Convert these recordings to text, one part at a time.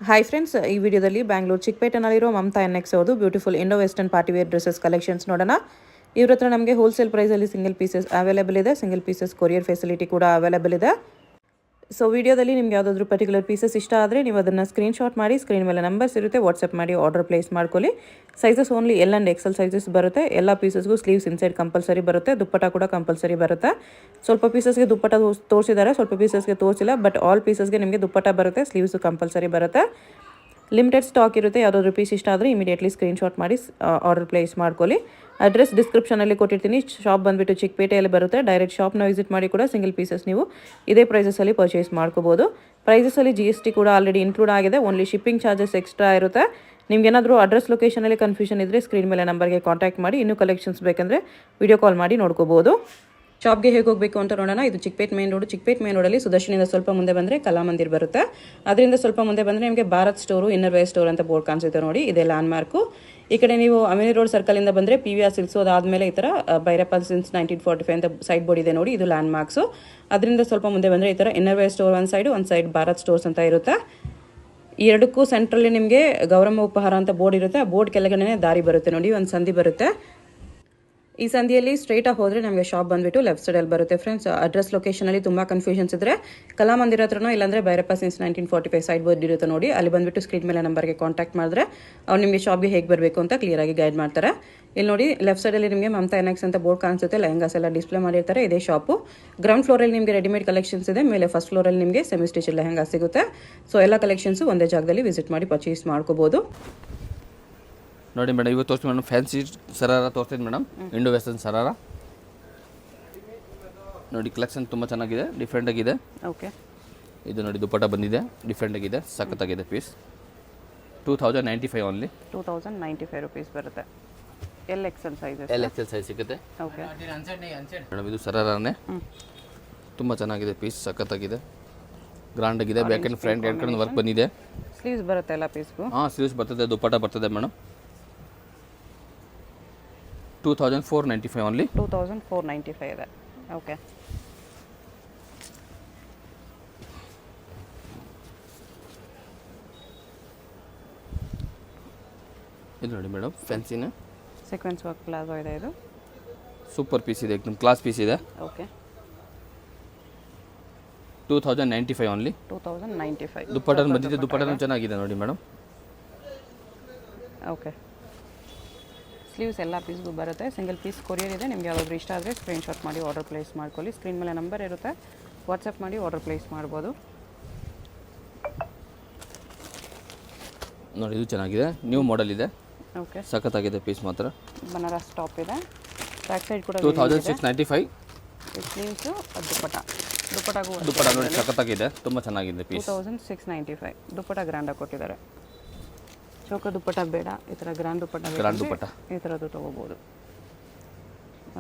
Hi friends, ಈ ವಿಡಿಯೋದಲ್ಲಿ ಬ್ಯಾಂಗ್ಳೂರು ಚಿಕ್ಕಪೇಟೆನಲ್ಲಿರೋ ಮಮತಾ ಎನ್ಎಕ್ಸ್ ಅವ್ರದ್ದು beautiful Indo western party wear dresses collections ನೋಡೋಣ. ಇವ್ರ ಹತ್ರ ನಮಗೆ ಹೋಲ್ಸೇಲ್ ಪ್ರೈಸಲ್ಲಿ ಸಿಂಗಲ್ ಪೀಸಸ್ ಅವೈಲೇಬಲ್ ಇದೆ. ಸಿಂಗಲ್ ಪೀಸಸ್ ಕೊರಿಯರ್ ಫೆಸಿಲಿಟಿ ಕೂಡ ಅವೈಲೇಬಲ್ ಇದೆ. ಸೊ ವಿಡಿಯೋದಲ್ಲಿ ನಿಮ್ಗೆ ಯಾವುದಾದ್ರೂ ಪರ್ಟಿಕ್ಯುಲರ್ ಪೀಸಸ್ ಇಷ್ಟ ಆದರೆ ನೀವು ಅದನ್ನು ಸ್ಕ್ರೀನ್ಶಾಟ್ ಮಾಡಿ, ಸ್ಕ್ರೀನ್ ಮೇಲೆ ನಂಬರ್ಸ್ ಇರುತ್ತೆ, ವಾಟ್ಸಪ್ ಮಾಡಿ ಆರ್ಡರ್ ಪ್ಲೇಸ್ ಮಾಡ್ಕೊಳ್ಳಿ. Sizes only L and Excel sizes ಬರುತ್ತೆ. ಎಲ್ಲ ಪೀಸಸ್ಗೂ ಸ್ಲೀವ್ಸ್ ಇನ್ಸೈಡ್ ಕಂಪಲ್ಸರಿ ಬರುತ್ತೆ. ದುಪ್ಪಟ ಕೂಡ ಕಂಪಲ್ಸರಿ ಬರುತ್ತೆ. ಸ್ವಲ್ಪ ಪೀಸಸ್ಗೆ ದುಪ್ಪಟ ತೋರಿಸಿದ್ದಾರೆ, ಸ್ವಲ್ಪ ಪೀಸಸ್ಗೆ ತೋರಿಸಿಲ್ಲ. ಬಟ್ ಆಲ್ ಪೀಸಸ್ಗೆ ನಿಮಗೆ ದುಪ್ಪಟ ಬರುತ್ತೆ, ಸ್ಲೀವ್ಸ್ ಕಂಪಲ್ಸರಿ ಬರುತ್ತೆ. ಲಿಮಿಟೆಡ್ ಸ್ಟಾಕ್ ಇರುತ್ತೆ. ಯಾವುದಾದ್ರೂ ಪೀಸ್ ಇಷ್ಟ ಆದರೆ ಇಮಿಡಿಯೇಟ್ಲಿ ಸ್ಕ್ರೀನ್ಶಾಟ್ ಮಾಡಿ ಆರ್ಡರ್ ಪ್ಲೇಸ್ ಮಾಡ್ಕೊಳ್ಳಿ. ಅಡ್ರೆಸ್ ಡಿಸ್ಕ್ರಿಪ್ಷನಲ್ಲಿ ಕೊಟ್ಟಿರ್ತೀನಿ. ಶಾಪ್ ಬಂದುಬಿಟ್ಟು ಚಿಕ್ಕಪೇಟೆಯಲ್ಲಿ ಬರುತ್ತೆ. ಡೈರೆಕ್ಟ್ ಶಾಪ್ನ ವಿಸಿಟ್ ಮಾಡಿ ಕೂಡ ಸಿಂಗಲ್ ಪೀಸಸ್ ನೀವು ಇದೇ ಪ್ರೈಸಸಲ್ಲಿ ಪರ್ಚೇಸ್ ಮಾಡ್ಕೋಬೋದು. ಪ್ರೈಸಸಲ್ಲಿ GST ಕೂಡ ಆಲ್ರೆಡಿ ಇನ್ಕ್ಲೂಡ್ ಆಗಿದೆ. ಓನ್ಲಿ ಶಿಪ್ಪಿಂಗ್ ಚಾರ್ಜಸ್ ಎಕ್ಸ್ಟ್ರಾ ಇರುತ್ತೆ. ನಿಮ್ಗೇನಾದರೂ ಅಡ್ರೆಸ್ ಲೊಕೇಶನಲ್ಲಿ ಕನ್ಫ್ಯೂಷನ್ ಇದ್ದರೆ ಸ್ಕ್ರೀನ್ ಮೇಲೆ ನಂಬರ್ಗೆ ಕಾಂಟ್ಯಾಕ್ಟ್ ಮಾಡಿ. ಇನ್ನೂ ಕಲೆಕ್ಷನ್ಸ್ ಬೇಕಂದರೆ ವಿಡಿಯೋ ಕಾಲ್ ಮಾಡಿ ನೋಡ್ಕೋಬೋದು. ಶಾಪ್ಗೆ ಹೇಗೆ ಹೋಗಬೇಕು ಅಂತ ನೋಡೋಣ. ಇದು Chickpet main road. Chickpet main ರೋಡಲ್ಲಿ ಸುದರ್ಶನಿಂದ ಸ್ವಲ್ಪ ಮುಂದೆ ಬಂದರೆ ಕಲಾಮಂದಿರ್ ಬರುತ್ತೆ. ಅದರಿಂದ ಸ್ವಲ್ಪ ಮುಂದೆ ಬಂದರೆ ನಿಮಗೆ Bharat store, inner wear store ಅಂತ ಬೋರ್ಡ್ ಕಾಣಿಸುತ್ತೆ ನೋಡಿ, ಇದೇ ಲ್ಯಾಂಡ್ ಮಾರ್ಕು. ಈ ಕಡೆ ನೀವು ಅಮಿನಿ ರೋಡ್ ಸರ್ಕಲಿಂದ ಬಂದರೆ PVR ಸಿಲ್ಕ್ಸು, ಅದಾದಮೇಲೆ ಈ ಥರ ಭೈರಪ್ಪ ಸಿನ್ಸ್ 1945 ಅಂತ ಸೈಡ್ ಬೋರ್ಡ್ ಇದೆ ನೋಡಿ, ಇದು ಲ್ಯಾಂಡ್ ಮಾರ್ಕ್ಸು. ಅದರಿಂದ ಸ್ವಲ್ಪ ಮುಂದೆ ಬಂದರೆ ಈ ಥರ ಇನ್ನರ್ ವೇರ್ ಸ್ಟೋರ್ ಒಂದು ಸೈಡ್ ಭಾರತ್ ಸ್ಟೋರ್ಸ್ ಅಂತ ಇರುತ್ತೆ. ಈ ಎರಡಕ್ಕೂ ಸೆಂಟ್ರಲ್ಲಿ ನಿಮಗೆ ಗೌರಮ್ಮ ಉಪಹಾರ ಅಂತ ಬೋರ್ಡ್ ಇರುತ್ತೆ. ಆ ಬೋರ್ಡ್ ಕೆಳಗಡೆ ದಾರಿ ಬರುತ್ತೆ ನೋಡಿ, ಒಂದು ಸಂಧಿ ಬರುತ್ತೆ. ಈ ಸಂಧಿಯಲ್ಲಿ ಸ್ಟ್ರೈಟಾಗಿ ಹೋದರೆ ನಮಗೆ ಶಾಪ್ ಬಂದುಬಿಟ್ಟು ಲೆಫ್ಟ್ ಸೈಡಲ್ಲಿ ಬರುತ್ತೆ ಫ್ರೆಂಡ್ಸ್. ಅಡ್ರೆಸ್ ಲೊಕೇಶನಲ್ಲಿ ತುಂಬ ಕನ್ಫ್ಯೂಷನ್ಸ್ ಇದ್ದರೆ ಕಲಾಮಂದಿರ ಹತ್ರನೋ ಇಲ್ಲಾಂದರೆ ಭೈರಪ್ಪ ಸಿನ್ಸ್ 1945 ಸೈಡ್ ಬೋರ್ಡ್ ಇರುತ್ತೆ ನೋಡಿ, ಅಲ್ಲಿ ಬಂದುಬಿಟ್ಟು ಸ್ಕ್ರೀನ್ ಮೇಲೆ ನಂಬರ್ಗೆ ಕಾಂಟ್ಯಾಕ್ಟ್ ಮಾಡಿದ್ರೆ ಅವ್ರು ನಿಮಗೆ ಶಾಪ್ಗೆ ಹೇಗೆ ಬರಬೇಕು ಅಂತ ಕ್ಲಿಯರಾಗಿ ಗೈಡ್ ಮಾಡ್ತಾರೆ. ಇಲ್ಲಿ ನೋಡಿ ಲೆಫ್ಟ್ ಸೈಡಲ್ಲಿ ನಿಮಗೆ ಮಮತಾ ಎನ್ಎಕ್ಸ್ ಅಂತ ಬೋರ್ಡ್ ಕಾಣಿಸುತ್ತೆ. ಲೆಹಂಗಾಸ್ ಎಲ್ಲ ಡಿಸ್ಪ್ಲೇ ಮಾಡಿರ್ತಾರೆ. ಇದೇ ಶಾಪು. ಗ್ರೌಂಡ್ ಫ್ಲೋರಲ್ಲಿ ನಿಮಗೆ ರೆಡಿಮೇಡ್ ಕಲೆಕ್ಷನ್ಸ್ ಇದೆ. ಮೇಲೆ ಫಸ್ಟ್ ಫ್ಲೋರಲ್ಲಿ ನಿಮಗೆ ಸೆಮಿ ಸ್ಟಿಚ್ ಲೆಹಂಗಾ ಸಿಗುತ್ತೆ. ಸೊ ಎಲ್ಲ ಕಲೆಕ್ಷನ್ಸು ಒಂದೇ ಜಾಗದಲ್ಲಿ ವಿಸಿಟ್ ಮಾಡಿ ಪರ್ಚೇಸ್ ಮಾಡ್ಕೋಬೋದು. ನೋಡಿ ಮೇಡಮ್, ಇವತ್ತು ತೋರಿಸಿ ಮೇಡಮ್ ಫ್ಯಾನ್ಸಿ ಸರಾರ ತೋರಿಸ್ತೀನಿ ಮೇಡಮ್. ಇಂಡೋ ವೆಸ್ಟರ್ನ್ ಸರಾರ ನೋಡಿ, ಕಲೆಕ್ಷನ್ ತುಂಬ ಚೆನ್ನಾಗಿದೆ, ಡಿಫ್ರೆಂಟ್ ಆಗಿದೆ. ಓಕೆ, ಇದು ನೋಡಿ ದುಪ್ಪಟ ಬಂದಿದೆ, ಡಿಫ್ರೆಂಟ್ ಆಗಿದೆ, ಸಖತ್ತಾಗಿದೆ ಪೀಸ್. 2095 ಓನ್ಲಿ. 2095 ರುಪೀಸ್ ಬರುತ್ತೆ. LXL ಸೈಜ್ ಸಿಗುತ್ತೆ. ಓಕೆ ಮೇಡಮ್, ಇದು ಸರಾರನೇ ತುಂಬ ಚೆನ್ನಾಗಿದೆ ಪೀಸ್, ಸಖತ್ತಾಗಿದೆ, ಗ್ರ್ಯಾಂಡ್ ಆಗಿದೆ. ಬ್ಯಾಕ್ ಆ್ಯಂಡ್ ಫ್ರಂಟ್ ಎರಡು ಕಡೆ ವರ್ಕ್ ಬಂದಿದೆ. ಸ್ಲೀವ್ಸ್ ಬರುತ್ತೆ ಎಲ್ಲ ಪೀಸ್ಗೂ. ಸ್ಲೀವ್ಸ್ ಬರ್ತದೆ, ದುಪ್ಪಟ ಬರ್ತದೆ ಮೇಡಮ್. 2495 ಓನ್ಲಿ. 2495 ಇದೆ. ಓಕೆ, ಇದು ನೋಡಿ ಮೇಡಮ್, ಫ್ಯಾನ್ಸಿನ ಸೀಕ್ವೆನ್ಸ್ ವರ್ಕ್ ಪ್ಲಾಜೋ ಇದೆ. ಇದು ಸೂಪರ್ ಪೀಸ್ ಇದೆ, एकदम ಕ್ಲಾಸ್ ಪೀಸ್ ಇದೆ. Okay, 2095 only. 2095 ದುಪ್ಪಟ ಬಂದಿದೆ, ದುಪ್ಪಟನೂ ಚೆನ್ನಾಗಿದೆ ನೋಡಿ ಮೇಡಮ್. ಓಕೆ, ಸ್ಲೀವ್ಸ್ ಎಲ್ಲ ಪೀಸ್ಗೂ ಬರುತ್ತೆ. ಸಿಂಗಲ್ ಪೀಸ್ ಕೊರಿಯರ್ ಇದೆ. ನಿಮ್ಗೆ ಯಾವ್ದಾದ್ರು ಇಷ್ಟ ಆದರೆ ಸ್ಕ್ರೀನ್ಶಾಟ್ ಮಾಡಿ ಆರ್ಡರ್ ಪ್ಲೇಸ್ ಮಾಡ್ಕೊಳ್ಳಿ. ಸ್ಕ್ರೀನ್ ಮೇಲೆ ನಂಬರ್ ಇರುತ್ತೆ, ವಾಟ್ಸಪ್ ಮಾಡಿ ಆರ್ಡರ್ ಪ್ಲೇಸ್ ಮಾಡ್ಬೋದು. ನೋಡಿ, ಇದು ಚೆನ್ನಾಗಿದೆ, ನ್ಯೂ ಮಾಡೆಲ್ ಇದೆ. ಓಕೆ, ಸಖತ್ತಾಗಿದೆ ಪೀಸ್ ಮಾತ್ರ. ಬನಾರಸ್ ಟಾಪ್ ಇದೆ. ಬ್ಯಾಕ್ ಸೈಡ್ ಕೂಡ 2695. ಸ್ಲೀವ್ಸು ದುಪ್ಪಟ ನೋಡಿ ಸಖತ್ತಾಗಿದೆ, ತುಂಬ ಚೆನ್ನಾಗಿದೆ ಪೀಸ್. 2695 ದುಪ್ಪಟ ಗ್ರ್ಯಾಂಡಾಗಿ ಕೊಟ್ಟಿದ್ದಾರೆ. ಚೌಕ ದುಪ್ಪಟ ಬೇಡ, ಈ ಥರ ಗ್ರ್ಯಾಂಡ್ ದುಪ್ಪಟ ಈ ಥರದ್ದು ತೊಗೋಬೋದು.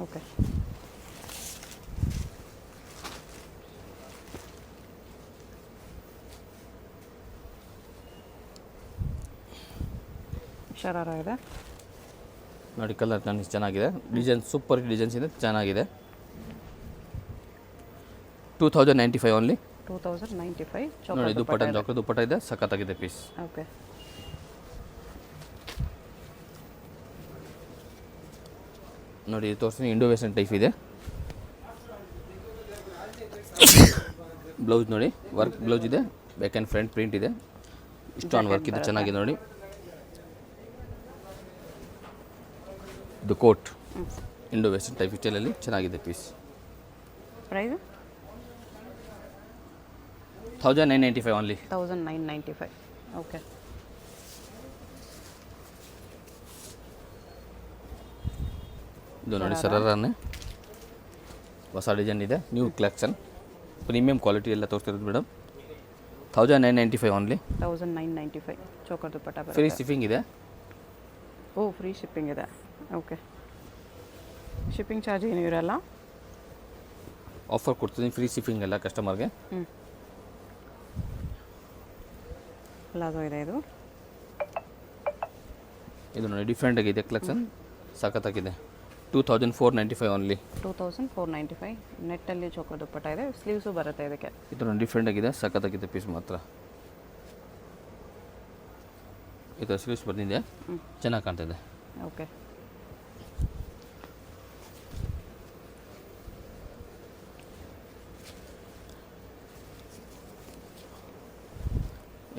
ಓಕೆ, ಶರಾರ ಇದೆ ನೋಡಿ, ಕಲರ್ ಚೆನ್ನಾಗಿದೆ, ಡಿಸೈನ್ ಸೂಪರ್ ಡಿಸೈನ್ಸ್ ಇದೆ, ಚೆನ್ನಾಗಿದೆ. 2095 ಓನ್ಲಿ. 2095 ನೋಡಿ, ದುಪ್ಪಟ ಇದೆ, ಸಖತ್ತಾಗಿದೆ ಪೀಸ್. ಓಕೆ, ನೋಡಿ ತೋರಿಸ್ತೀನಿ, ಇಂಡೋ ವೆಸ್ಟರ್ನ್ ಟೈಪ್ ಇದೆ. ಬ್ಲೌಸ್ ನೋಡಿ, ವರ್ಕ್ ಬ್ಲೌಸ್ ಇದೆ, ಬ್ಯಾಕ್ ಆ್ಯಂಡ್ ಫ್ರಂಟ್ ಪ್ರಿಂಟ್ ಇದೆ, ಇಷ್ಟೊಂದು ವರ್ಕ್ ಇದೆ, ಚೆನ್ನಾಗಿದೆ ನೋಡಿ. ಇದು ಕೋಟ್, ಇಂಡೋ ವೆಸ್ಟರ್ನ್ ಟೈಪ್ ಸ್ಟೈಲಲ್ಲಿ ಚೆನ್ನಾಗಿದೆ ಪೀಸ್. Price 1995 only. 1995. ಓಕೆ, ಇದು ನೋಡಿ ಸರಾರನೇ ಹೊಸ ಡಿಸೈನ್ ಇದೆ, ನ್ಯೂ ಕಲೆಕ್ಷನ್, ಪ್ರೀಮಿಯಂ ಕ್ವಾಲಿಟಿ ಎಲ್ಲ ತೋರಿಸ್ತಿರೋದು ಮೇಡಮ್. 1995 ಓನ್ಲಿ. 1995 ಚೋಕರ್ ದುಪ್ಪಟ ಬರುತ್ತೆ. ಫ್ರೀ ಶಿಪ್ಪಿಂಗ್ ಇದೆ. ಫ್ರೀ ಶಿಪ್ಪಿಂಗ್ ಇದೆ. ಓಕೆ, ಶಿಪ್ಪಿಂಗ್ ಚಾರ್ಜ್ ಏನೂ ಇರಲ್ಲ. ಆಫರ್ ಕೊಡ್ತೀನಿ, ಫ್ರೀ ಶಿಪ್ಪಿಂಗ್ ಎಲ್ಲ ಕಸ್ಟಮರ್ಗೆ. ಪ್ಲಾಜೋ ಇದೆ. ಇದು ನೋಡಿ ಡಿಫ್ರೆಂಟ್ ಆಗಿದೆ ಕಲೆಕ್ಷನ್, ಸಖತ್ತಾಗಿದೆ. 2495 ಓನ್ಲಿ. 2495 ನೆಟ್ಟಲ್ಲಿ ಚೋಕೋ ದುಪ್ಪಟ ಇದೆ, ಸ್ಲೀವ್ಸು ಬರುತ್ತೆ ಇದಕ್ಕೆ. ಇದು ಡಿಫ್ರೆಂಟ್ ಆಗಿದೆ, ಸಖತ್ತಾಗಿದೆ ಪೀಸ್ ಮಾತ್ರ. ಈ ಥರ ಸ್ಲೀವ್ಸ್ ಬಂದಿದೆ, ಚೆನ್ನಾಗಿ ಕಾಣ್ತಿದೆ. ಓಕೆ.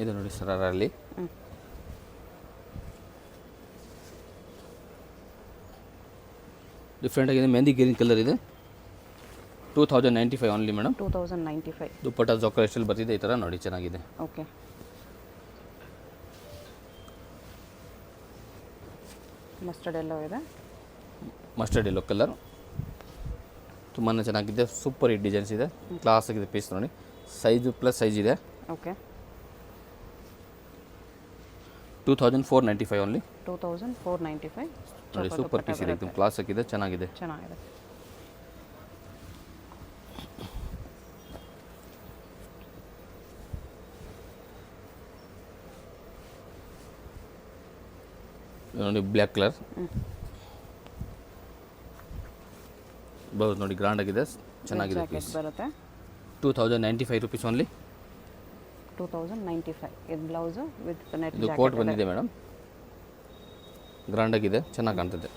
ಇದು ನೋಡಿ ಸರಾರಲ್ಲಿ ಡಿಫ್ರೆಂಟ್ ಆಗಿದೆ, ಮೆಹಂದಿ ಗ್ರೀನ್ ಕಲರ್ ಇದೆ. 2095 ಓನ್ಲಿ ಮೇಡಮ್. 2095. ದುಪ್ಪಟ್ಟ ಜೋಕರ್ ಎಷ್ಟಲ್ಲಿ ಬರ್ತಿದೆ ಈ ಥರ ನೋಡಿ, ಚೆನ್ನಾಗಿದೆ. ಓಕೆ. ಮಸ್ಟರ್ಡ್ ಎಲ್ಲೋ ಇದೆ, ಮಸ್ಟರ್ಡ್ ಎಲ್ಲೋ ಕಲರ್ ತುಂಬಾ ಚೆನ್ನಾಗಿದೆ. ಸೂಪರ್ ಹಿಟ್ ಡಿಸೈನ್ಸ್ ಇದೆ, ಕ್ಲಾಸ್ ಆಗಿದೆ ಪೀಸ್ ನೋಡಿ. ಸೈಜು ಪ್ಲಸ್ ಸೈಜ್ ಇದೆ. ಓಕೆ. 2495 ಓನ್ಲಿ. 2495 ನೋಡಿ, ಸೂಪರ್ ಪೀಸ್ ಇದೆ, एकदम ಕ್ಲಾಸ್ ಆಗಿದೆ, ಚೆನ್ನಾಗಿದೆ. ನೋಡಿ ಬ್ಲ್ಯಾಕ್ ಕಲರ್ ಬ್ಲೌಸ್ ನೋಡಿ, ಗ್ರ್ಯಾಂಡ್ ಆಗಿದೆ, ಚೆನ್ನಾಗಿದೆ ಪೀಸ್. ಬರುತ್ತೆ 2095 ರುಪೀಸ್ ಓನ್ಲಿ. 2095 ಇದು ಬ್ಲೌಸು ವಿತ್ ನೆಟ್ ಇದು ಕೋಟ್ ಬಂದಿದೆ ಮೇಡಮ್, ಗ್ರ್ಯಾಂಡ್ ಆಗಿದೆ, ಚೆನ್ನಾಗಿ ಕಾಣ್ತಿದೆ.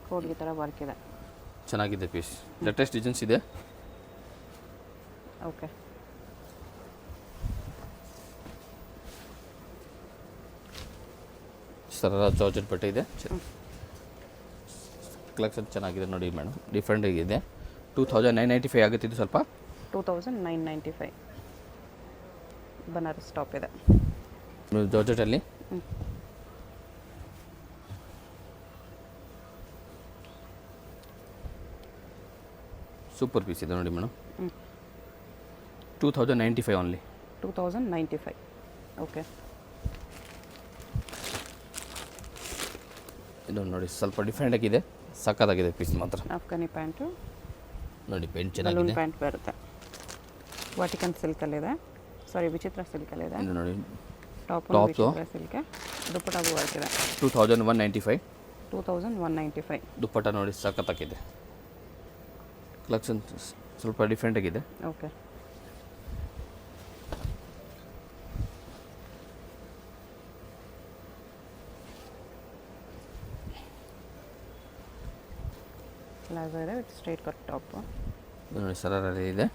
ಕೋಟ್ಗೆ ಥರ ವರ್ಕ್ ಇದೆ, ಚೆನ್ನಾಗಿದೆ ಪೀಸ್. ಲೇಟೆಸ್ಟ್ ಡಿಸೈನ್ಸ್ ಇದೆ. ಓಕೆ. ಸರ ಜಾರ್ಜೆಟ್ ಬಟ್ಟೆ ಇದೆ, ಕಲೆಕ್ಷನ್ ಚೆನ್ನಾಗಿದೆ ನೋಡಿ ಮೇಡಮ್, ಡಿಫ್ರೆಂಟ್ ಆಗಿದೆ. 2995 ಆಗುತ್ತೆ ಇದು. ಸ್ವಲ್ಪ 2995 ಬನಾರಸ್ ಟಾಪ್ ಇದೆ ಜಾರ್ಜೆಟಲ್ಲಿ. ಸೂಪರ್ ಪೀಸ್ ಇದೆ ನೋಡಿ ಮೇಡಮ್. 2095 ಓನ್ಲಿ. 2095. ಓಕೆ. ಇದು ನೋಡಿ ಸ್ವಲ್ಪ ಡಿಫ್ರೆಂಟ್ ಆಗಿದೆ, ಸಕ್ಕತ್ತಾಗಿದೆ ಪೀಸ್ ಮಾತ್ರ. ಅಫ್ಘಾನಿ ಪ್ಯಾಂಟು ನೋಡಿ, ಪೆಂಟ್ ಬಲೂನ್ ಚೆನ್ನಾಗಿದೆ. ಪ್ಯಾಂಟ್ ಬರುತ್ತೆ, ವಾಟಿಕನ್ ಸಿಲ್ಕಲ್ಲಿದೆ, ಸಾರಿ ವಿಚಿತ್ರ ಸಿಲ್ಕಲ್ಲಿದೆ. ಇದು ನೋಡಿ ಟಾಪು ಟಾಪ್ಸು ವಿಚಿತ್ರ ಸಿಲ್ಕೆ, ದುಪ್ಪಟ್ಟಾಗೂ ವರ್ಕ್ ಇದೆ. 2195. 2195. ದುಪ್ಪಟ್ಟ ನೋಡಿ ಸಖತ್ತಾಗಿದೆ, ಕಲೆಕ್ಷನ್ ಸ್ವಲ್ಪ ಡಿಫ್ರೆಂಟ್ ಆಗಿದೆ. ಓಕೆ. ಪ್ಲಾಜೋ ಇದೆ ವಿತ್ ಸ್ಟ್ರೈಟ್ ಕಟ್ ಟಾಪು. ನೋಡಿ ಸರಾರಲ್ಲಿ ಇದೆ,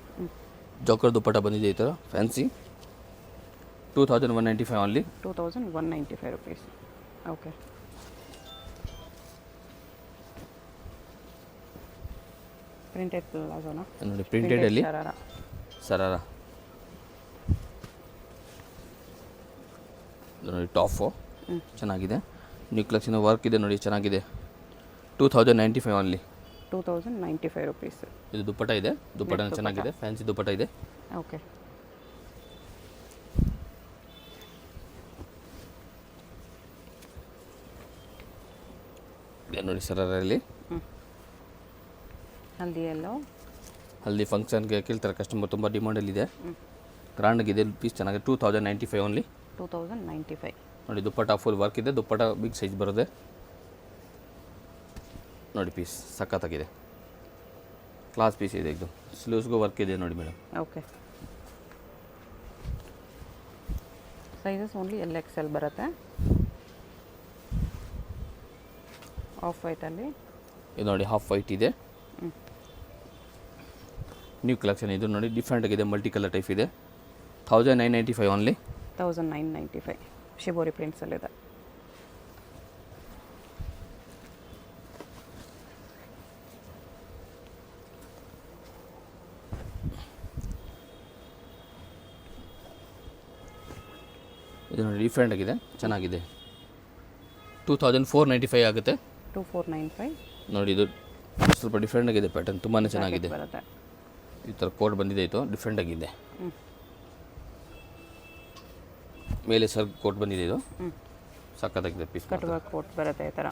ಜೋಕರ್ ದುಪ್ಪಟ್ಟ ಬಂದಿದೆ ಈ ಥರ fancy. 2195 only. 2195 rupees. Okay. Printed ಪ್ಲಾಜೋನಾ ನೋಡಿ, ಪ್ರಿಂಟೆಡಲ್ಲಿ ಶರಾರ. ಸರಾರ ನೋಡಿ, ಟಾಫು ಚೆನ್ನಾಗಿದೆ, ನ್ಯೂ ಕಲೆಕ್ಷನ್ ವರ್ಕ್ ಇದೆ ನೋಡಿ, ಚೆನ್ನಾಗಿದೆ. 2095 ಓನ್ಲಿ. 2095 ರುಪೀಸ್. ಇದು ದುಪ್ಪಟ್ಟ ಇದೆ, ದುಪ್ಪಟ್ಟ ಚೆನ್ನಾಗಿದೆ, ಫ್ಯಾನ್ಸಿ ದುಪ್ಪಟ್ಟ ಇದೆ. ಓಕೆ. ನೋಡಿ ಸರಾರಲ್ಲಿ ಹಲ್ದಿ ಎಲ್ಲೋ, ಹಲ್ದಿ ಫಂಕ್ಷನ್ಗೆ ಕೇಳ್ತಾರೆ ಕಸ್ಟಮರ್, ತುಂಬ ಡಿಮಾಂಡಲ್ಲಿದೆ, ಗ್ರ್ಯಾಂಡಾಗಿದೆ ಪೀಸ್, ಚೆನ್ನಾಗಿದೆ. 2095 ಓನ್ಲಿ. 2095. ನೋಡಿ, ದುಪ್ಪಟ್ಟ ಫುಲ್ ವರ್ಕ್ ಇದೆ, ದುಪ್ಪಟ್ಟ ಬಿಗ್ ಸೈಜ್ ಬರುತ್ತೆ ನೋಡಿ. ಪೀಸ್ ಸಖತ್ತಾಗಿದೆ, ಕ್ಲಾಸ್ ಪೀಸ್ ಇದೆ, ಇದು ಸ್ಲೀವ್ಸ್ಗೂ ವರ್ಕ್ ಇದೆ ನೋಡಿ madam. Okay. Sizes only LXL ಬರುತ್ತೆ. ಆಫ್ ವೈಟಲ್ಲಿ ಇದು ನೋಡಿ, ಹಾಫ್ ವೈಟ್ ಇದೆ, ನ್ಯೂ ಕಲೆಕ್ಷನ್. ಇದು ನೋಡಿ ಡಿಫ್ರೆಂಟ್ ಆಗಿದೆ, ಮಲ್ಟಿ ಕಲರ್ ಟೈಪ್ ಇದೆ. 1995 ಓನ್ಲಿ. 1995 ಶಿಬೋರಿ ಪ್ರಿಂಟ್ಸಲ್ಲಿದೆ. ಇದು ನೋಡಿ ಡಿಫ್ರೆಂಟ್ ಆಗಿದೆ, ಚೆನ್ನಾಗಿದೆ. 2495 ಆಗುತ್ತೆ. 2495 ನೋಡಿ, ಇದು ಸ್ವಲ್ಪ ಡಿಫ್ರೆಂಟ್ ಆಗಿದೆ, ಪ್ಯಾಟರ್ನ್ ತುಂಬಾ ಚೆನ್ನಾಗಿದೆ. ಬರುತ್ತೆ. ಈ ಥರ ಕೋಟ್ ಬಂದಿದೆ, ಇದು ಡಿಫ್ರೆಂಟ್ ಆಗಿದೆ. ಮೇಲೆ ಸರ್ ಕೋಟ್ ಬಂದಿದೆ, ಇದು ಸಕ್ಕತ್ತಾಗಿದೆ ಪೀಸ್. ಕಟ್ ವರ್ಕ್ ಕೋಟ್ ಬರುತ್ತೆ ಈ ಥರ.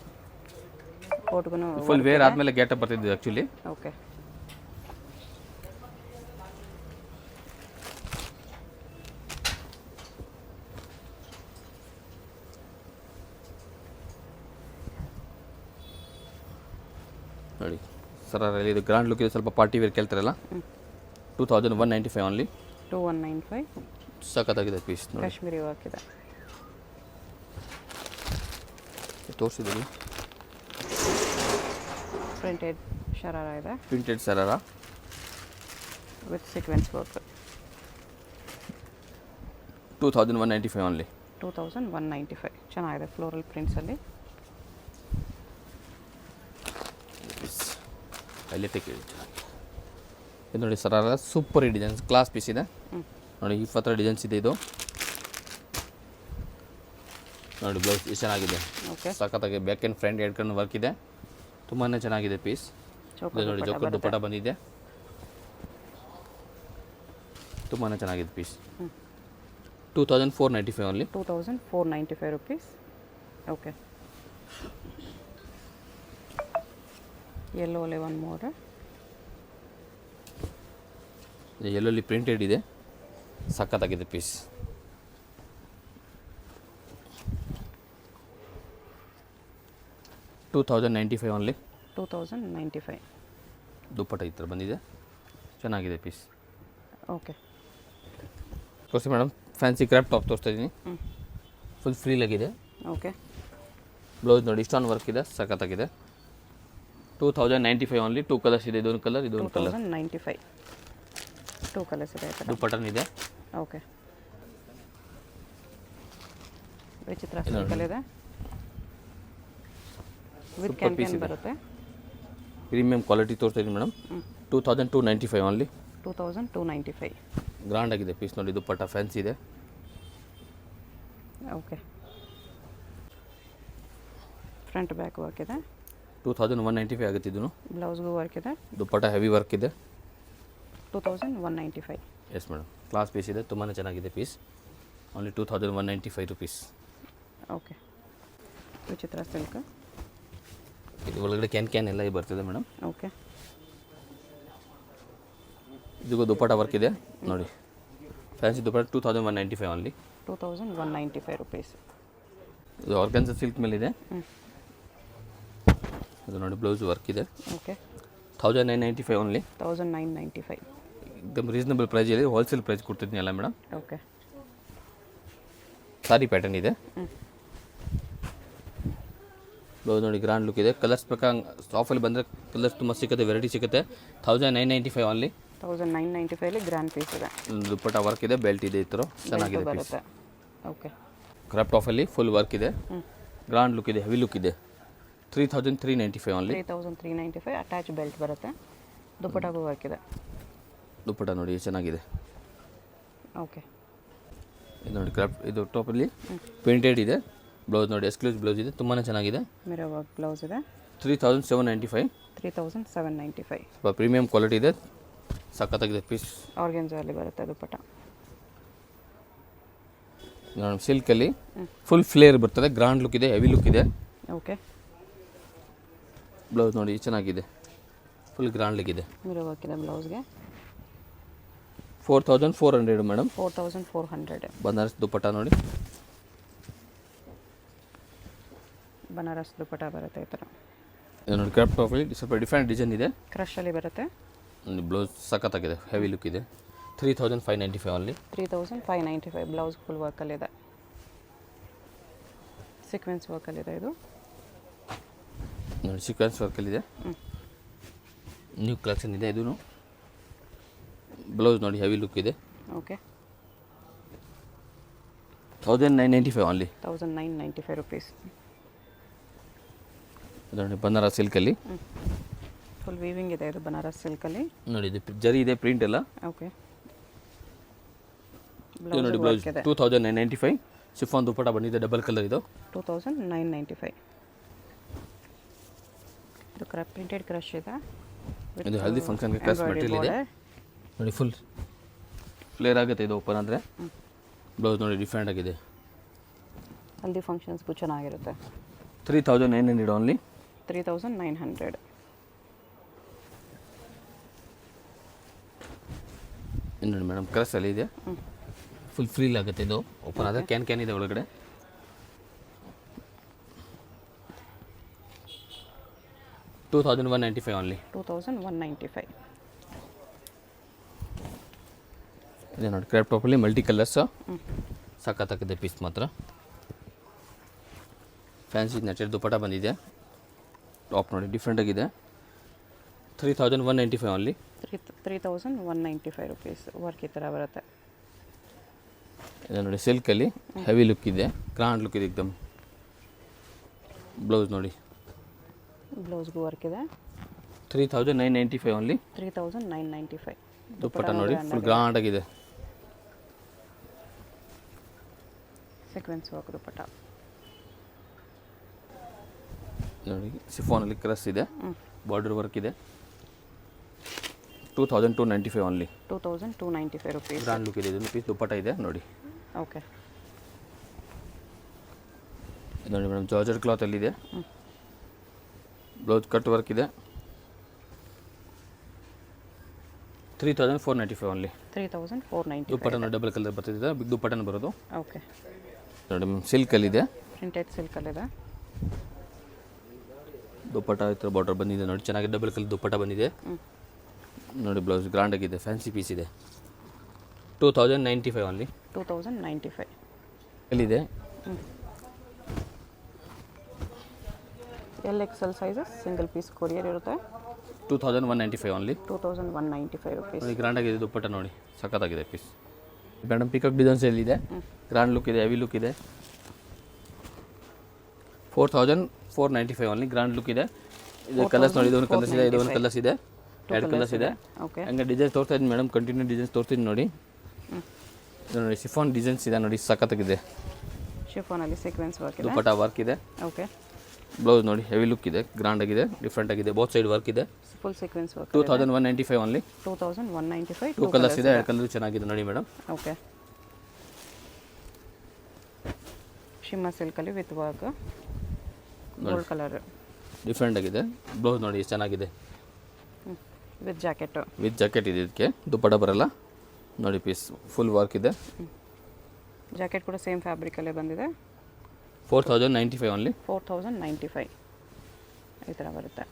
ಕೋಟ್ಗೂ ಫುಲ್ ವೇರ್ ಆದಮೇಲೆ ಗೇಟಪ್ ಬರ್ತಿದ್ದು ಆ್ಯಕ್ಚುಲಿ. ಓಕೆ. ನೋಡಿ ಸರಲ್ಲಿ ಇದು ಗ್ರ್ಯಾಂಡ್ ಲುಕ್ ಇದೆ, ಸ್ವಲ್ಪ ಪಾರ್ಟಿ ವೇರ್ ಕೇಳ್ತಾರಲ್ಲ. 2195 ಓನ್ಲಿ. 2195 ಸಖತ್ತಾಗಿದೆ ಪೀಸ್ ನೋಡಿ, ಕಾಶ್ಮೀರಿ ವರ್ಕ್ ಇದೆ. ತೋರಿಸಿದ್ದೀನಿ. ಪ್ರಿಂಟೆಡ್ ಶರಾರ ಇದೆ printed sharara with sequence work. 2195 only. 2195 ಚೆನ್ನಾಗಿದೆ ಫ್ಲೋರಲ್ ಪ್ರಿಂಟ್ಸಲ್ಲಿ. ಹೈಲೈಟಿಕ್ ಇದು ನೋಡಿ ಸರಾರ ಸೂಪರ್ ಈ ಡಿಸೈನ್ಸ್ ಕ್ಲಾಸ್ ಪೀಸ್ ಇದೆ ನೋಡಿ. ಈ ಥರ ಡಿಸೈನ್ಸ್ ಇದೆ ಇದು ನೋಡಿ. ಬ್ಲೌಸ್ ಎಷ್ಟು ಚೆನ್ನಾಗಿದೆ, ಓಕೆ. ಸಖತ್ತಾಗಿ ಬ್ಯಾಕ್ ಆ್ಯಂಡ್ ಫ್ರಂಟ್ ಎರಡು ಕಡೆ ವರ್ಕ್ ಇದೆ, ತುಂಬಾ ಚೆನ್ನಾಗಿದೆ ಪೀಸ್. ಇದು ನೋಡಿ ಜೋಕರ್ ದುಪ್ಪಟ ಬಂದಿದೆ, ತುಂಬಾ ಚೆನ್ನಾಗಿದೆ ಪೀಸ್. 2495 ಓನ್ಲಿ. 2495 rupees. ಓಕೆ. ಯೆಲ್ಲೋಲಿ ಒನ್ ಮೋರ್. ಎಲ್ಲಲ್ಲಿ ಪ್ರಿಂಟೆಡ್ ಇದೆ, ಸಖತ್ತಾಗಿದೆ ಪೀಸ್. $2095 ಓನ್ಲಿ. 2095. ದುಪ್ಪಟ ಈ ಥರ ಬಂದಿದೆ, ಚೆನ್ನಾಗಿದೆ ಪೀಸ್. ಓಕೆ. ತೋರಿಸಿ ಮೇಡಮ್, ಫ್ಯಾನ್ಸಿ ಕ್ರಾಫ್ಟ್ ಟಾಪ್ ತೋರಿಸ್ತಾ ಇದ್ದೀನಿ. ಫುಲ್ ಫ್ರೀಲಾಗಿದೆ. ಓಕೆ. ಬ್ಲೌಸ್ ನೋಡಿ ಇಷ್ಟೊಂದು ವರ್ಕ್ ಇದೆ, ಸಖತ್ತಾಗಿದೆ. 2095 ಓನ್ಲಿ. 2 ಕಲರ್ಸ್ ಇದೆ, ಇದೊಂದು ಕಲರ್, ಇದೊಂದು ಕಲರ್. 2095. 2 ಕಲರ್ಸ್ ಇದೆ. ದುಪ್ಪಟನ್ ಇದೆ. ಓಕೆ. ವಿಚಿತ್ರ ಸಿಲ್ಕಲ್ ಇದೆ ವಿತ್ ಕ್ಯಾನ್ ಬರುತ್ತೆ. ಪ್ರೀಮಿಯಂ ಕ್ವಾಲಿಟಿ ತೋರಿಸ್ತಾ ಇದ್ದೀನಿ ಮೇಡಮ್. 2295 ಓನ್ಲಿ. 2295. ಗ್ರ್ಯಾಂಡ್ ಆಗಿದೆ ಪೀಸ್ ನೋಡಿ, ದುಪ್ಪಟ ಫ್ಯಾನ್ಸಿ ಇದೆ. ಓಕೆ. ಫ್ರಂಟ್ ಬ್ಯಾಕ್ ವರ್ಕ್ ಇದೆ. 2195 ಆಗುತ್ತೆ ಇದನ್ನು. ಬ್ಲೌಸ್ಗೂ ವರ್ಕ್ ಇದೆ. ದುಪ್ಪಟ ಹೆವಿ ವರ್ಕ್ ಇದೆ. 2195. ಎಸ್ ಮೇಡಮ್, ಕ್ಲಾಸ್ ಪೀಸ್ ಇದೆ, ತುಂಬಾ ಚೆನ್ನಾಗಿದೆ ಪೀಸ್. Only 2195 rupees. ಓಕೆ. ವಿಚಿತ್ರ ಸಿಲ್ಕ್. ಇದು ಒಳಗಡೆ ಕ್ಯಾನ್ ಎಲ್ಲ ಬರ್ತದೆ ಮೇಡಮ್. ಓಕೆ. ಇದಕ್ಕೂ ದುಪ್ಪಟ ವರ್ಕ್ ಇದೆ ನೋಡಿ, ಫ್ಯಾನ್ಸಿ ದುಪ್ಪಟ. 2195 ಓನ್ಲಿ. 2195 rupees. ಇದು ಆರ್ಗನ್ಸಾ ಸಿಲ್ಕ್ ಮೇಲೆ ಇದೆ. ಇದು ನೋಡಿ ಬ್ಲೌಸ್ ವರ್ಕ್ ಇದೆ. ಓಕೆ. 1995 ಓನ್ಲಿ. 1995. एकदम ರೀಸನಬಲ್ ಪ್ರೈಸ್ ಇದೆ, ಹೋಲ್ಸೇಲ್ ಪ್ರೈಸ್ ಕೊಡ್ತಿದ್ದೀನಿ ಅಲ್ಲ ಮೇಡಮ್. ಓಕೆ. ಸಾರಿ ಪ್ಯಾಟರ್ನ್ ಇದೆ. ಬ್ಲೌಸ್ ನೋಡಿ ಗ್ರ್ಯಾಂಡ್ ಲುಕ್ ಇದೆ. ಕಲರ್ಸ್ ಪ್ರಕಾರ ಆಫಲ್ಲಿ ಬಂದರೆ ಕಲರ್ಸ್ ತುಂಬ ಸಿಗುತ್ತೆ, ವೆರೈಟಿ ಸಿಗುತ್ತೆ. 1995 ಓನ್ಲಿ. 1995 ಗ್ರ್ಯಾಂಡ್ ಪೀಸ್ ಇದೆ. ದುಪ್ಪಟ ವರ್ಕ್ ಇದೆ, ಬೆಲ್ಟ್ ಇದೆ, ಈ ಥರ ಚೆನ್ನಾಗಿದೆ ಪೀಸ್. ಬರುತ್ತೆ. ಓಕೆ. ಕ್ರಾಫ್ಟ್ ಆಫಲ್ಲಿ ಫುಲ್ ವರ್ಕ್ ಇದೆ, ಗ್ರ್ಯಾಂಡ್ ಲುಕ್ ಇದೆ, ಹೆವಿ ಲುಕ್ ಇದೆ. 3395 ಓನ್ಲಿ. 3395. ಅಟ್ಯಾಚ್ ಬೆಲ್ಟ್ ಬರುತ್ತೆ, ದುಪ್ಪಟಾಗೂ ವರ್ಕ್ ಇದೆ. ದುಪ್ಪಟ ನೋಡಿ ಚೆನ್ನಾಗಿದೆ. ಓಕೆ. ಇದು ನೋಡಿ ಕ್ರಾಫ್ಟ್, ಇದು ಟಾಪಲ್ಲಿ ಪ್ರಿಂಟೆಡ್ ಇದೆ. ಬ್ಲೌಸ್ ನೋಡಿ ಎಕ್ಸ್ಕ್ಲೂಸಿವ್ ಬ್ಲೌಸ್ ಇದೆ, ತುಂಬಾ ಚೆನ್ನಾಗಿದೆ. ಮಿರರ್ ವರ್ಕ್ ಬ್ಲೌಸ್ ಇದೆ. 3795. 3795. ಸ್ವಲ್ಪ ಪ್ರೀಮಿಯಂ ಕ್ವಾಲಿಟಿ ಇದೆ, ಸಖತ್ತಾಗಿದೆ ಪೀಸ್. ಆರ್ಗೆನ್ಜಾಲಿ ಬರುತ್ತೆ ದುಪ್ಪಟ. ನೋಡಿ ಸಿಲ್ಕಲ್ಲಿ ಫುಲ್ ಫ್ಲೇರ್ ಬರ್ತದೆ, ಗ್ರ್ಯಾಂಡ್ ಲುಕ್ ಇದೆ, ಹೆವಿ ಲುಕ್ ಇದೆ. ಓಕೆ. ಬ್ಲೌಸ್ ನೋಡಿ ಚೆನ್ನಾಗಿದೆ, ಫುಲ್ ಗ್ರ್ಯಾಂಡ್ ಲುಕ್ ಇದೆ. ಮಿರರ್ ವರ್ಕ್ ಇದೆ ಬ್ಲೌಸ್ಗೆ. 4400 ಮೇಡಮ್. 4400. ಬನಾರಸ್ ದುಪ್ಪಟ ನೋಡಿ, ಬನಾರಸ್ ದುಪ್ಪಟ ಬರುತ್ತೆ ಈ ಥರ. ಇದು ನೋಡಿ ಕ್ರಾಫ್ಟ್ ಆಫಲ್ಲಿ ಸ್ವಲ್ಪ ಡಿಫ್ರೆಂಟ್ ಡಿಸೈನ್ ಇದೆ. ಕ್ರಶಲ್ಲಿ ಬರುತ್ತೆ. ಬ್ಲೌಸ್ ಸಖತ್ತಾಗಿದೆ, ಹೆವಿ ಲುಕ್ ಇದೆ. 3595 ಓನ್ಲಿ. 3595. ಬ್ಲೌಸ್ ಫುಲ್ ವರ್ಕಲ್ಲಿದೆ, ಸೀಕ್ವೆನ್ಸ್ ವರ್ಕಲ್ಲಿದೆ. ಇದು ನೋಡಿ ಸೀಕ್ವೆನ್ಸ್ ವರ್ಕಲ್ಲಿದೆ, ನ್ಯೂ ಕಲೆಕ್ಷನ್ ಇದೆ. ಇದೂ ಬ್ಲೌಸ್ ನೋಡಿ ಹೆವಿ ಲುಕ್ ಇದೆ. ಓಕೆ. 1995 ಓನ್ಲಿ. 1995 rupees. ಇದು ನೋಡಿ ಬನಾರಸ್ ಸಿಲ್ಕಲ್ಲಿ ಫುಲ್ ವೀವಿಂಗ್ ಇದೆ, ಇದು ಬನಾರಸ್ ಸಿಲ್ಕಲ್ಲಿ. ನೋಡಿ ಇದು ಜರಿ ಇದೆ, ಪ್ರಿಂಟ್ ಎಲ್ಲ. ಓಕೆ. ಇದು ನೋಡಿ ಬ್ಲೌಸ್ 2995. ಶಿಫಾನ್ ದುಪ್ಪಟ ಬಂದಿದೆ, ಡಬಲ್ ಕಲರ್ ಇದು. 2995. ಇದು ಪ್ರಿಂಟೆಡ್ ಕ್ರಶ್ ಇದೆ. ಇದು ಹಲ್ದಿ ಫಂಕ್ಷನ್ಗೆ ಕ್ರಶ್ ಮೆಟೀರಿಯಲ್ ಇದೆ ನೋಡಿ, ಫುಲ್ ಫ್ಲೇರ್ ಆಗುತ್ತೆ ಇದು ಓಪನ್ ಅಂದರೆ. ಬ್ಲೌಸ್ ನೋಡಿ ಡಿಫ್ರೆಂಟ್ ಆಗಿದೆ, ಹಲ್ದಿ ಫಂಕ್ಷನ್ಸ್ಗೂ ಚೆನ್ನಾಗಿರುತ್ತೆ. 3900 ಓನ್ಲಿ. 3900. ನೋಡಿ ಮೇಡಮ್ ಕ್ರಶಲ್ಲಿ ಇದೆ, ಫುಲ್ ಫ್ರೀಲ್ ಆಗುತ್ತೆ ಇದು ಓಪನ್ ಆದರೆ. ಕ್ಯಾನ್ ಇದೆ ಒಳಗಡೆ. $2195 ಓನ್ಲಿ. 2195. ಇದೆ ನೋಡಿ ಕ್ರ್ಯಾಪ್ ಟಾಪಲ್ಲಿ ಮಲ್ಟಿ ಕಲರ್ಸು ಸಖತ್ತಾಗಿದೆ ಪೀಸ್ ಮಾತ್ರ. ಫ್ಯಾನ್ಸಿ ನೆಟೆಡ್ ದುಪ್ಪಟ ಬಂದಿದೆ. ಟಾಪ್ ನೋಡಿ ಡಿಫ್ರೆಂಟಾಗಿದೆ. 3195 ಓನ್ಲಿ. 3195 ರುಪೀಸ್. ವರ್ಕ್ ಈ ಥರ ಬರುತ್ತೆ. ಇದೆ ನೋಡಿ ಸಿಲ್ಕಲ್ಲಿ ಹೆವಿ ಲುಕ್ ಇದೆ, ಗ್ರ್ಯಾಂಡ್ ಲುಕ್ ಇದೆ ಏಕ್ದಮ್. ಬ್ಲೌಸ್ ನೋಡಿ ಬ್ಲೌಸ್ಗೂ ವರ್ಕ್ ಇದೆ. 3995 ಓನ್ಲಿ. 3995. ದುಪ್ಪಟ ನೋಡಿ ಫುಲ್ ಗ್ರ್ಯಾಂಡ್ ಆಗಿದೆ. ಸೀಕ್ವೆನ್ಸ್ ವರ್ಕ್ ದುಪ್ಪಟ ನೋಡಿ ಸಿಫಾನಲ್ಲಿ ಕ್ರಸ್ ಇದೆ, ಬಾರ್ಡರ್ ವರ್ಕ್ ಇದೆ. 2295 ಓನ್ಲಿ. 2295 ರುಪೀಸ್. ಗ್ರ್ಯಾಂಡ್ ಲುಕ್ ಇದೆ. ಇದೊಂದು ಪೀಸ್ ದುಪ್ಪಟ ಇದೆ ನೋಡಿ. ಓಕೆ. ಇದು ನೋಡಿ ಮೇಡಮ್ ಜಾರ್ಜೆಟ್ ಕ್ಲಾತಲ್ಲಿದೆ. ಬ್ಲೌಸ್ ಕಟ್ ವರ್ಕ್ ಇದೆ. 3495 ಓನ್ಲಿ. 3495. ದುಪ್ಪಟ ನೋಡಿ ಡಬಲ್ ಕಲರ್ ಬರ್ತಿದೆ, ಬಿಗ್ ದುಪ್ಪಟನ ಬರೋದು. ಓಕೆ. ನೋಡಿ ಸಿಲ್ಕಲ್ಲಿದೆ, ಪ್ರಿಂಟೆಡ್ ಸಿಲ್ಕಲ್ಲಿದೆ. ದುಪ್ಪಟ ಈ ಥರ ಬಾರ್ಡರ್ ಬಂದಿದೆ ನೋಡಿ, ಚೆನ್ನಾಗಿ ಡಬಲ್ ಕಲರ್ ದುಪ್ಪಟ ಬಂದಿದೆ ನೋಡಿ. ಬ್ಲೌಸ್ ಗ್ರ್ಯಾಂಡ್ ಆಗಿದೆ, ಫ್ಯಾನ್ಸಿ ಪೀಸ್ ಇದೆ. 2095 ಓನ್ಲಿ. 2095 ಎಲ್ಲಿದೆ LXL sizes single piece courier ಇರುತ್ತೆ. 2195 ಓನ್ಲಿ. 2195 ರುಪೀಸ್. ನೋಡಿ ಗ್ರ್ಯಾಂಡ್ ಆಗಿದೆ ದುಪ್ಪಟ ನೋಡಿ, ಸಖತ್ತಾಗಿದೆ ಪೀಸ್. ಮೇಡಮ್ ಪಿಕಪ್ ಡಿಸೈನ್ಸ್ ಎಲ್ಲಿದೆ, ಗ್ರ್ಯಾಂಡ್ ಲುಕ್ ಇದೆ, ಹೆವಿ ಲುಕ್ ಇದೆ. 4495 ಓನ್ಲಿ. ಗ್ರ್ಯಾಂಡ್ ಲುಕ್ ಇದೆ. ಇದು ಕಲರ್ಸ್ ನೋಡಿ, ಇದೊಂದು ಕಲರ್ಸ್ ಇದೆ, ಇದೊಂದು ಕಲರ್ಸ್ ಇದೆ, ಎರಡು ಕಲರ್ಸ್ ಇದೆ. ಓಕೆ. ಹಂಗೆ ಡಿಸೈನ್ಸ್ ತೋರ್ತಾ ಇದ್ದೀನಿ ಮೇಡಮ್, ಕಂಟಿನ್ಯೂ ಡಿಸೈನ್ಸ್ ತೋರ್ತೀನಿ ನೋಡಿ. ಇದು ನೋಡಿ ಸಿಫಾನ್ ಡಿಸೈನ್ಸ್ ಇದೆ ನೋಡಿ, ಸಖತ್ತಾಗಿದೆ. ಶಿಫಾನಲ್ಲಿ ಸೀಕ್ವೆನ್ಸ್ ವರ್ಕ್ ಇದೆ. ದುಪ್ಪಟ ವರ್ಕ್ ಇದೆ. ಓಕೆ. ಬ್ಲೌಸ್ ನೋಡಿ ಹೆವಿ ಲುಕ್ ಇದೆ, ಗ್ರ್ಯಾಂಡ್ ಆಗಿದೆ, ಡಿಫ್ರೆಂಟ್ ಆಗಿದೆ. ಬೋತ್ ಸೈಡ್ ವರ್ಕ್ ಇದೆ. Full sequence work. 2195 only. 2195. Two colours ಇದೆ, ಎರಡು ಕಲರ್ ಚೆನ್ನಾಗಿದೆ ನೋಡಿ ಮೇಡಮ್. ಓಕೆ. ಶಿಮ್ಮ ಸಿಲ್ಕಲ್ಲಿ with work, gold colour different ಆಗಿದೆ. ಬ್ಲೌಸ್ ನೋಡಿ ಎಷ್ಟು ಚೆನ್ನಾಗಿದೆ, ವಿತ್ ಜಾಕೆಟ್. ವಿತ್ ಜಾಕೆಟ್ ಇದೆ. ಇದಕ್ಕೆ ದುಪ್ಪಟ ಬರಲ್ಲ ನೋಡಿ, ಪೀಸ್ ಫುಲ್ ವರ್ಕ್ ಇದೆ. ಜಾಕೆಟ್ ಕೂಡ ಸೇಮ್ ಫ್ಯಾಬ್ರಿಕಲ್ಲೇ ಬಂದಿದೆ. 4095 ಓನ್ಲಿ. 4095 ಈ ಥರ ಬರುತ್ತೆ.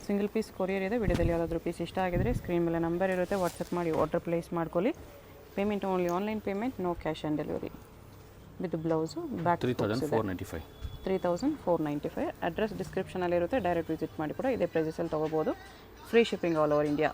ಸಿಂಗಲ್ ಪೀಸ್ ಕೊರಿಯರ್ ಇದೆ. ವಿಡಿಯೋದಲ್ಲಿ ಯಾವುದಾದ್ರೂ ಪೀಸ್ ಇಷ್ಟ ಆಗಿದ್ರೆ ಸ್ಕ್ರೀನ್ ಮೇಲೆ ನಂಬರ್ ಇರುತ್ತೆ, ವಾಟ್ಸಪ್ ಮಾಡಿ ಆರ್ಡರ್ ಪ್ಲೇಸ್ ಮಾಡ್ಕೊಳ್ಳಿ. Payment only online payment, no cash on delivery. With blouse back 3495. 3495. Address ಡಿಸ್ಕ್ರಿಪ್ಷನಲ್ಲಿರುತ್ತೆ, ಡೈರೆಕ್ಟ್ ವಿಸಿಟ್ ಮಾಡಿ ಕೂಡ ಇದೇ ಪ್ರೈಸಸಲ್ಲಿ ತೊಗೋಬೋದು. Free shipping all over India.